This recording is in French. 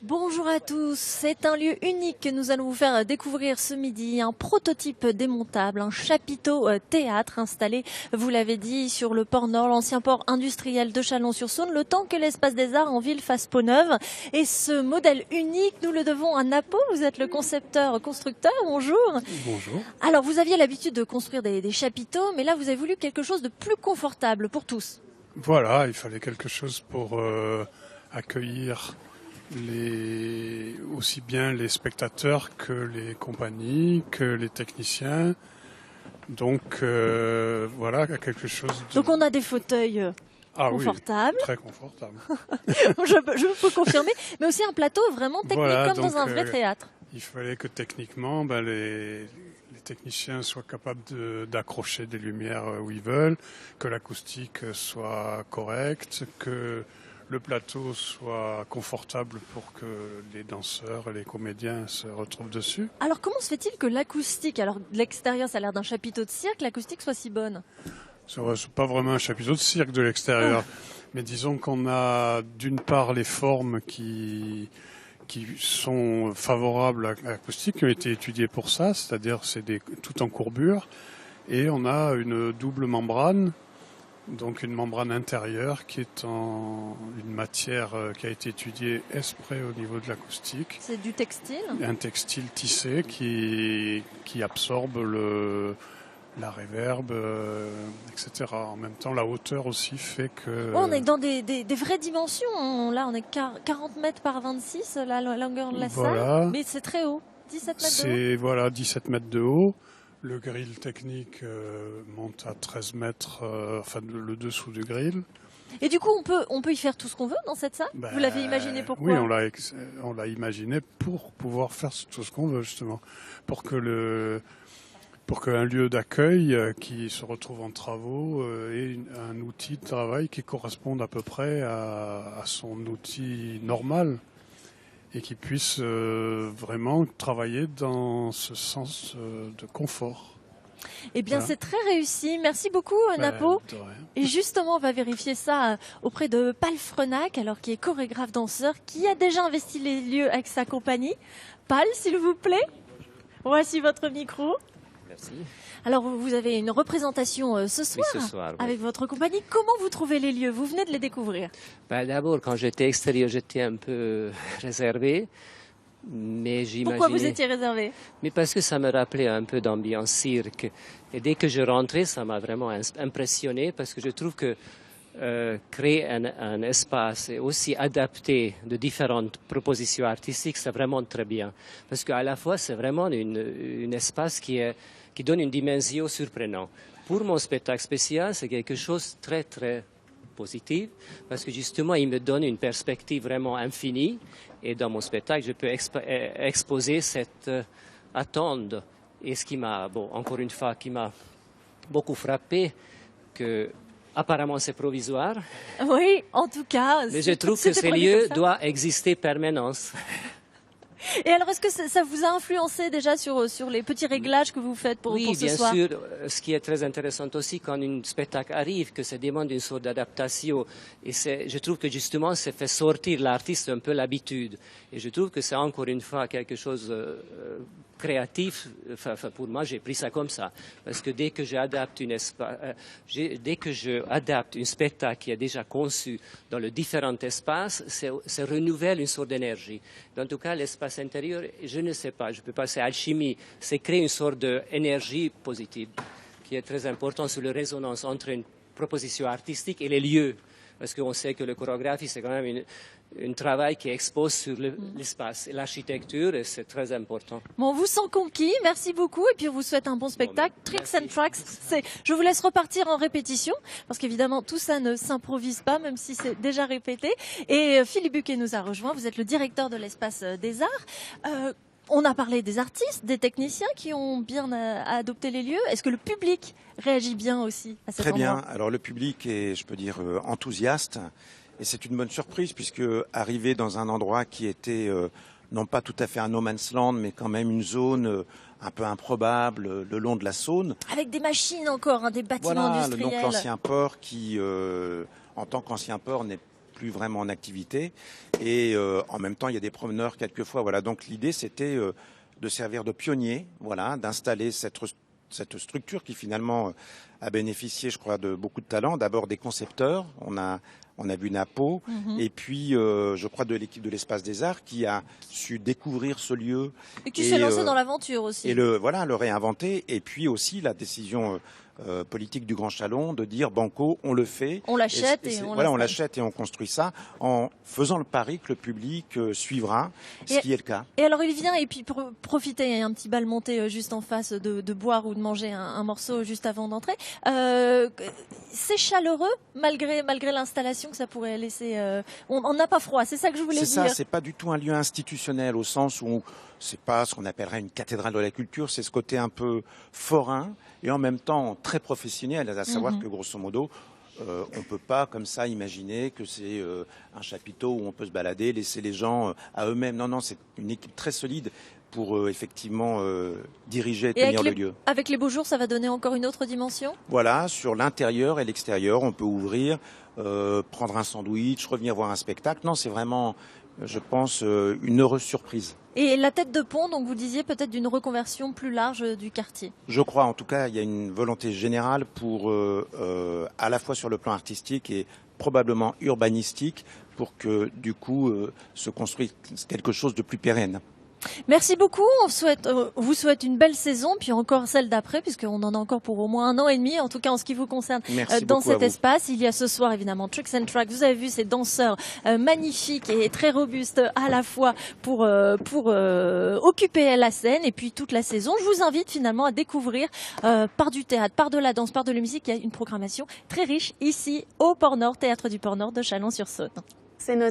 Bonjour à tous, c'est un lieu unique que nous allons vous faire découvrir ce midi, un prototype démontable, un chapiteau théâtre installé, vous l'avez dit, sur le port Nord, l'ancien port industriel de Chalon-sur-Saône, le temps que l'espace des arts en ville fasse peau neuve. Et ce modèle unique, nous le devons à Napo, vous êtes le concepteur-constructeur, bonjour. Bonjour. Alors vous aviez l'habitude de construire des chapiteaux, mais là vous avez voulu quelque chose de plus confortable pour tous. Voilà, il fallait quelque chose pour accueillir aussi bien les spectateurs que les compagnies, que les techniciens. Donc voilà, quelque chose de... Donc on a des fauteuils confortables. Oui, très confortable. je peux confirmer, mais aussi un plateau vraiment technique, Voilà, comme dans un vrai théâtre. Il fallait que techniquement, les techniciens soient capables d'accrocher des lumières où ils veulent, que l'acoustique soit correcte, que le plateau soit confortable pour que les danseurs et les comédiens se retrouvent dessus. Alors comment se fait-il que l'acoustique, alors de l'extérieur ça a l'air d'un chapiteau de cirque, l'acoustique soit si bonne? C'est pas vraiment un chapiteau de cirque de l'extérieur, mais disons qu'on a d'une part les formes qui sont favorables à l'acoustique, qui ont été étudiées pour ça, c'est-à-dire tout en courbure, et on a une double membrane, donc une membrane intérieure qui est une matière qui a été étudiée exprès au niveau de l'acoustique. C'est du textile? Un textile tissé qui absorbe la réverb, etc. En même temps, la hauteur aussi fait que... On est dans des vraies dimensions. Là, on est 40 mètres par 26, la longueur de la salle. Mais c'est très haut, 17 mètres de haut. C'est, voilà, 17 mètres de haut. Le grill technique monte à 13 mètres, enfin le dessous du grill. Et du coup, on peut y faire tout ce qu'on veut dans cette salle? Vous l'avez imaginé pourquoi? Oui, on l'a imaginé pour pouvoir faire tout ce qu'on veut, justement. Pour qu'un lieu d'accueil qui se retrouve en travaux ait un outil de travail qui corresponde à peu près à son outil normal et qui puisse vraiment travailler dans ce sens de confort. Eh bien, c'est très réussi. Merci beaucoup, Napo. Et justement, on va vérifier ça auprès de Palfrenac, alors qui est chorégraphe danseur, qui a déjà investi les lieux avec sa compagnie. Pal, s'il vous plaît. Voici votre micro. Merci. Alors, vous avez une représentation ce soir, oui, ce soir avec votre compagnie. Comment vous trouvez les lieux? Vous venez de les découvrir. D'abord, quand j'étais extérieur, j'étais un peu réservé. Mais Pourquoi vous étiez réservé? Mais parce que ça me rappelait un peu d'ambiance cirque. Et dès que je rentrais, ça m'a vraiment impressionné parce que je trouve que créer un espace et aussi adapter de différentes propositions artistiques, c'est vraiment très bien. Parce qu'à la fois, c'est vraiment un espace qui donne une dimension surprenante. Pour mon spectacle spécial, c'est quelque chose de très, très positif parce que justement, il me donne une perspective vraiment infinie. Et dans mon spectacle, je peux exposer cette attente. Et ce qui m'a, encore une fois, qui m'a beaucoup frappé, que apparemment c'est provisoire. Oui, en tout cas. Mais je trouve que ces lieux doivent exister permanence. Et alors, est-ce que ça vous a influencé déjà sur les petits réglages que vous faites pour ce soir? Oui, bien sûr. Ce qui est très intéressant aussi, quand un spectacle arrive, que ça demande une sorte d'adaptation. Et je trouve que justement, ça fait sortir l'artiste un peu l'habitude. Et je trouve que c'est encore une fois quelque chose créatif. Enfin, pour moi, j'ai pris ça comme ça. Parce que dès que j'adapte un spectacle qui est déjà conçu dans le différent espace, ça renouvelle une sorte d'énergie. En tout cas, l'espace intérieur, je ne sais pas, je peux passer à l'alchimie, c'est créer une sorte d'énergie positive qui est très importante sur la résonance entre une proposition artistique et les lieux. Parce qu'on sait que la chorégraphie, c'est quand même un travail qui expose sur l'espace. Et l'architecture, c'est très important. Bon, on vous sent conquis, merci beaucoup. Et puis on vous souhaite un bon spectacle. Tricks and Tracks, je vous laisse repartir en répétition. Parce qu'évidemment, tout ça ne s'improvise pas, même si c'est déjà répété. Et Philippe Buquet nous a rejoint. Vous êtes le directeur de l'Espace des Arts. On a parlé des artistes, des techniciens qui ont bien adopté les lieux. Est-ce que le public réagit bien aussi à cet endroit? Très bien. Alors le public est, je peux dire, enthousiaste. Et c'est une bonne surprise puisque arriver dans un endroit qui était non pas tout à fait un no man's land, mais quand même une zone un peu improbable le long de la Saône. Avec des machines encore, des bâtiments industriels. Donc l'ancien port qui, en tant qu'ancien port, n'est plus vraiment en activité. Et en même temps, il y a des promeneurs quelquefois. Voilà. Donc l'idée, c'était de servir de pionnier, voilà, d'installer cette structure qui finalement a bénéficié, je crois, de beaucoup de talents. D'abord des concepteurs, on a vu Napo, et puis je crois de l'équipe de l'Espace des Arts qui a su découvrir ce lieu. Et qui s'est lancé dans l'aventure aussi. Et le réinventer, et puis aussi la décision politique du Grand Chalon de dire banco, on le fait. On l'achète on l'achète et on construit ça en faisant le pari que le public suivra, ce qui est le cas. Et alors il vient et puis pour profiter, il y a un petit bal monté juste en face de boire ou de manger un morceau juste avant d'entrer. C'est chaleureux malgré l'installation que ça pourrait laisser. On n'a pas froid, c'est ça que je voulais dire. C'est ça, c'est pas du tout un lieu institutionnel au sens où c'est pas ce qu'on appellerait une cathédrale de la culture, c'est ce côté un peu forain et en même temps très professionnel, à savoir que grosso modo, on peut pas comme ça imaginer que c'est un chapiteau où on peut se balader, laisser les gens à eux-mêmes. Non, c'est une équipe très solide pour effectivement diriger et tenir le lieu. Avec les beaux jours, ça va donner encore une autre dimension ? Voilà, sur l'intérieur et l'extérieur, on peut ouvrir, prendre un sandwich, revenir voir un spectacle. Non, c'est vraiment, je pense, une heureuse surprise. Et la tête de pont, donc vous disiez peut-être d'une reconversion plus large du quartier. Je crois, en tout cas, il y a une volonté générale pour, à la fois sur le plan artistique et probablement urbanistique, pour que du coup se construise quelque chose de plus pérenne. Merci beaucoup. On vous souhaite une belle saison, puis encore celle d'après, puisqu'on en a encore pour au moins 1 an et demi, en tout cas en ce qui vous concerne, dans cet espace. Il y a ce soir évidemment Tricks and Tracks. Vous avez vu ces danseurs magnifiques et très robustes à la fois pour occuper la scène et puis toute la saison. Je vous invite finalement à découvrir par du théâtre, par de la danse, par de la musique, il y a une programmation très riche ici au Port Nord, Théâtre du Port Nord de Chalon-sur-Saône. C'est noté.